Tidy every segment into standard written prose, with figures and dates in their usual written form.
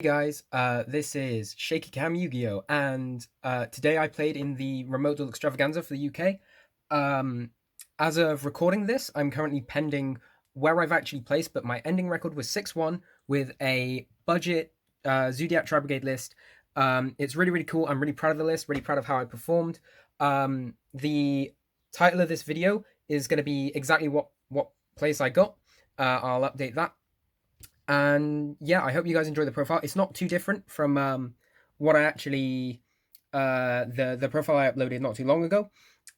Hey guys, this is Shaky Cam Yu-Gi-Oh! And today I played in the Remote Duel Extravaganza for the UK. Um, as of recording this, I'm currently pending where I've actually placed, but my ending record was 6-1 with a budget Zodiac Tri-Brigade list. It's really, really cool. I'm really proud of the list, really proud of how I performed. The title of this video is going to be exactly what place I got. I'll update that, and yeah, I hope you guys enjoy the profile. It's not too different from what I actually the profile I uploaded not too long ago.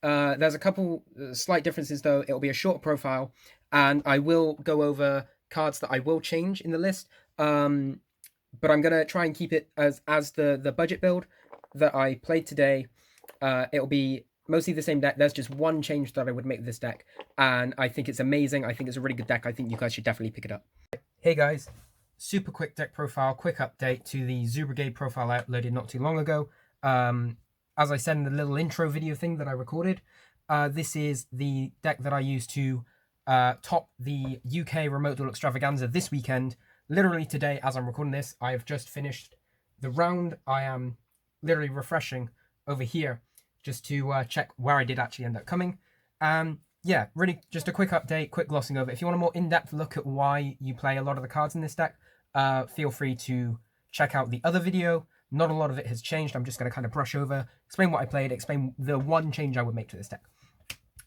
There's a couple slight differences though. It'll be a short profile, and I will go over cards that I will change in the list. But I'm gonna try and keep it as the budget build that I played today. It'll be mostly the same deck. There's just one change that I would make to this deck, and I think it's amazing. I think it's a really good deck. I think you guys should definitely pick it up. Hey guys, super quick deck profile, quick update to the Zoobrigade profile I uploaded not too long ago. As I said in the little intro video thing that I recorded, this is the deck that I used to top the UK Remote Duel Extravaganza this weekend. Literally today, as I'm recording this, I have just finished the round. I am literally refreshing over here just to check where I did actually end up coming. Yeah, really just a quick update, quick glossing over. If you want a more in-depth look at why you play a lot of the cards in this deck, feel free to check out the other video. Not a lot of it has changed. I'm just going to kind of brush over, explain what I played, explain the one change I would make to this deck.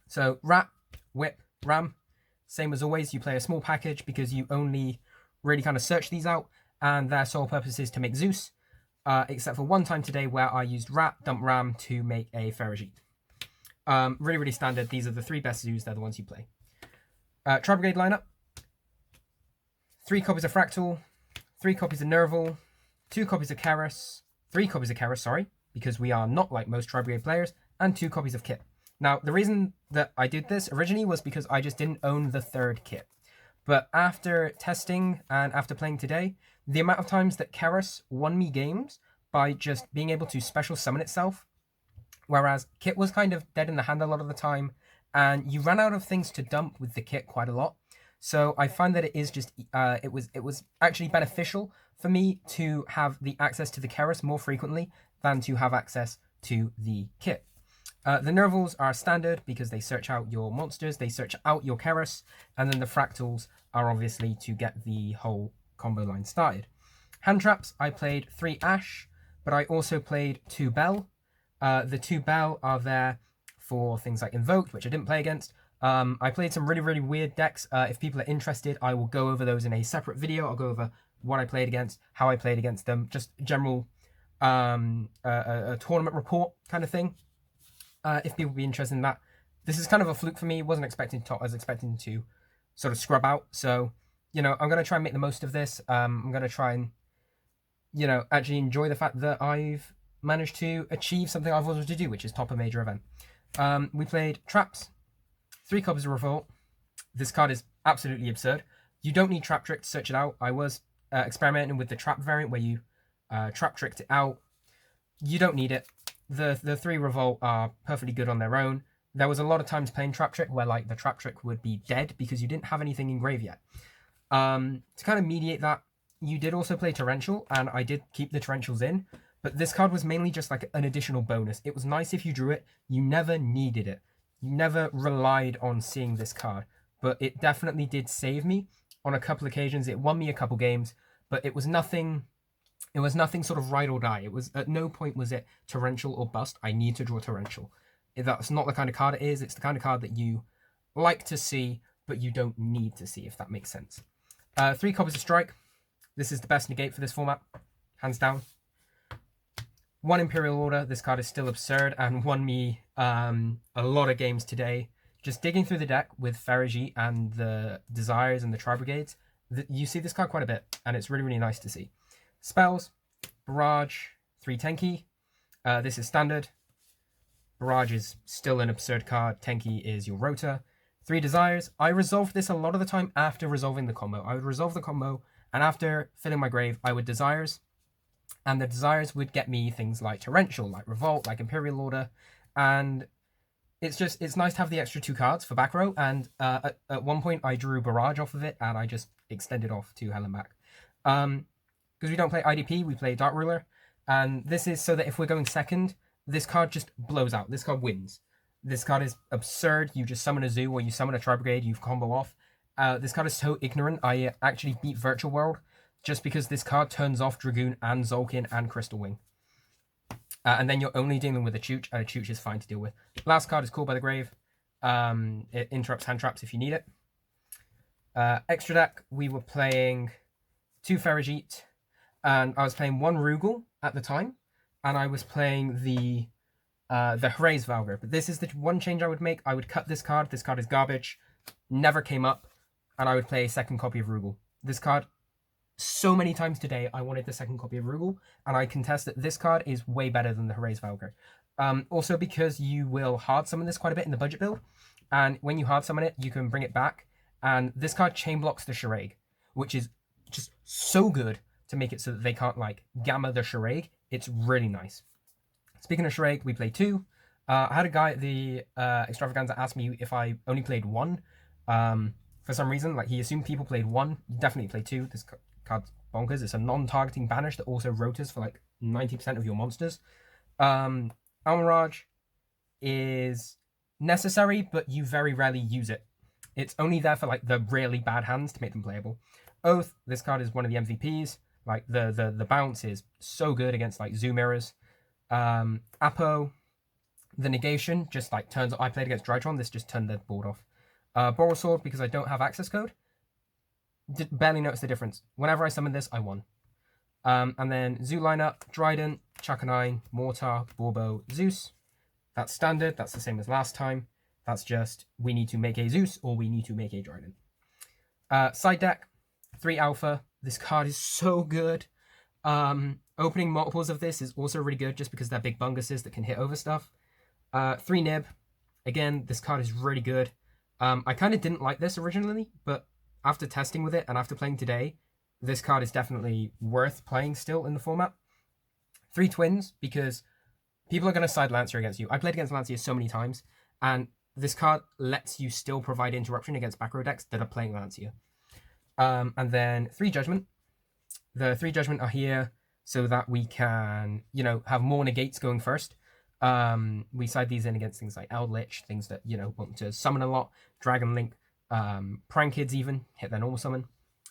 So Rat, Whip, Ram, same as always. You play a small package because you only really kind of search these out, and their sole purpose is to make Zeus, except for one time today where I used Rat, Dump Ram to make a Ferrigite. Really, really standard. These are the three best zoos. They're the ones you play. Tri-Brigade lineup. 3 copies of Fractal, 3 copies of Nerval, 2 copies of Karis, 3 copies of Karis, sorry, because we are not like most Tri-Brigade players, and 2 copies of Kit. Now, the reason that I did this originally was because I just didn't own the 3rd Kit. But after testing and after playing today, the amount of times that Karis won me games by just being able to special summon itself, whereas Kit was kind of dead in the hand a lot of the time, and you ran out of things to dump with the Kit quite a lot. So I find that it is just it was actually beneficial for me to have the access to the Keras more frequently than to have access to the Kit. The Nervals are standard because they search out your monsters, they search out your Keras, and then the Fractals are obviously to get the whole combo line started. Hand traps, I played 3 Ash, but I also played 2 Bell. The 2 Bell are there for things like Invoked, which I didn't play against. I played some really, really weird decks. If people are interested, I will go over those in a separate video. I'll go over what I played against, how I played against them, just general a tournament report kind of thing. If people would be interested in that. This is kind of a fluke for me. Wasn't expecting to top. I was expecting to sort of scrub out. So, I'm going to try and make the most of this. I'm going to try and, actually enjoy the fact that I've managed to achieve something I've wanted to do, which is top a major event. We played Traps, 3 copies of Revolt. This card is absolutely absurd. You don't need Trap Trick to search it out. I was experimenting with the Trap variant where you Trap Tricked it out. You don't need it. The 3 Revolt are perfectly good on their own. There was a lot of times playing Trap Trick where like the Trap Trick would be dead because you didn't have anything in grave yet. To kind of mediate that, you did also play Torrential, and I did keep the Torrentials in. But this card was mainly just like an additional bonus. It was nice if you drew it. You never needed it. You never relied on seeing this card. But it definitely did save me on a couple occasions. It won me a couple games, but it was nothing sort of ride or die. It was at no point was it Torrential or bust. I need to draw Torrential. That's not the kind of card it is. It's the kind of card that you like to see, but you don't need to see, if that makes sense. 3 copies of Strike. This is the best negate for this format, hands down. 1 Imperial Order. This card is still absurd and won me a lot of games today. Just digging through the deck with Ferrigite and the Desires and the Tri-Brigades, you see this card quite a bit, and it's really, really nice to see. Spells, Barrage, 3 Tenki. This is standard. Barrage is still an absurd card. Tenki is your Rota. 3 Desires. I resolved this a lot of the time after resolving the combo. I would resolve the combo, and after filling my grave, I would Desires. And the Desires would get me things like Torrential, like Revolt, like Imperial Order. And it's nice to have the extra 2 cards for back row. And at one point, I drew Barrage off of it, and I just extended off to hell and back. because we don't play IDP, we play Dark Ruler. And this is so that if we're going second, this card just blows out. This card wins. This card is absurd. You just summon a Zoo or you summon a Tri-Brigade, you combo off. This card is so ignorant. I actually beat Virtual World just because this card turns off Dragoon and Zolkin and Crystal Wing. And then you're only dealing with a Chooch, and a Chooch is fine to deal with. Last card is Called by the Grave. It interrupts hand traps if you need it. Extra deck, we were playing 2 Ferrigite, and I was playing 1 Rugal at the time, and I was playing the Hraze Valgar. But this is the one change I would make. I would cut this card. This card is garbage. Never came up, and I would play a second copy of Rugal. This card, so many times today, I wanted the second copy of Rugal, and I contest that this card is way better than the Hraze Valgar. Also because you will hard summon this quite a bit in the budget build, and when you hard summon it, you can bring it back, and this card chain blocks the Shiraig, which is just so good to make it so that they can't, like, gamma the Shiraig. It's really nice. Speaking of Shiraig, we played 2. I had a guy at the Extravaganza ask me if I only played 1. For some reason, like, he assumed people played 1. You definitely played 2. This card's bonkers. It's a non-targeting banish that also rotors for, like, 90% of your monsters. Almirage is necessary, but you very rarely use it. It's only there for, like, the really bad hands to make them playable. Oath, this card is one of the MVPs. Like, the bounce is so good against, like, Zoo Mirrors. Apo, the negation just, like, turns... I played against Drytron, this just turned the board off. Boral Sword, because I don't have access code, barely noticed the difference. Whenever I summoned this, I won. And then Zoo lineup, Dryden, Chakanine, Mortar, Borbo, Zeus. That's standard, that's the same as last time. That's just, we need to make a Zeus, or we need to make a Dryden. Side deck, 3 Alpha. This card is so good. Opening multiples of this is also really good, just because they're big bunguses that can hit over stuff. 3 Nib. Again, this card is really good. I kind of didn't like this originally, but after testing with it and after playing today, this card is definitely worth playing still in the format. 3 Twins, because people are going to side Lancia against you. I played against Lancia so many times, and this card lets you still provide interruption against back row decks that are playing Lancia. And then 3 Judgment. The 3 Judgment are here so that we can, you know, have more negates going first. We side these in against things like Eldritch, things that, you know, want to summon a lot. Dragon Link, Prank Kids even, hit their normal summon.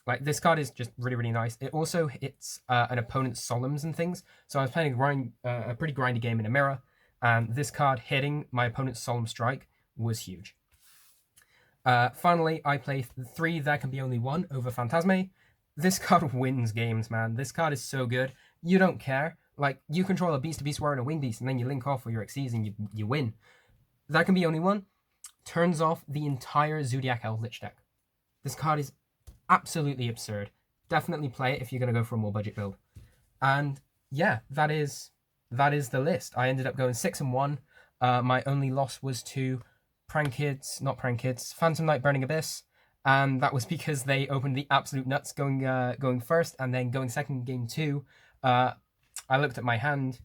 Like, this card is just really, really nice. It also hits an opponent's Solemns and things. So I was playing a pretty grindy game in a mirror, and this card hitting my opponent's Solemn Strike was huge. Finally, I play 3 There Can Be Only One over Phantasme. This card wins games, man. This card is so good. You don't care. Like, you control a Beast-to-Beast warrior and a Wing Beast, and then you link off with your Xyz and you win. There Can Be Only One turns off the entire Zodiac Eldritch deck. This card is absolutely absurd. Definitely play it if you're going to go for a more budget build. And yeah, that is the list. I ended up going 6-1. My only loss was to Phantom Knight Burning Abyss. And that was because they opened the absolute nuts going first, and then going second game 2. I looked at my hand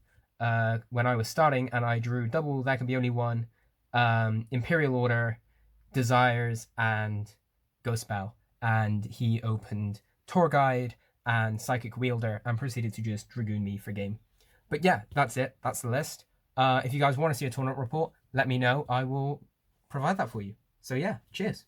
when I was starting, and I drew double There Can Be Only One, Imperial Order, Desires, and Ghost Spell. And he opened Tour Guide and Psychic Wielder and proceeded to just Dragoon me for game. But yeah, that's it. That's the list. If you guys want to see a tournament report, let me know. I will provide that for you. So yeah, cheers.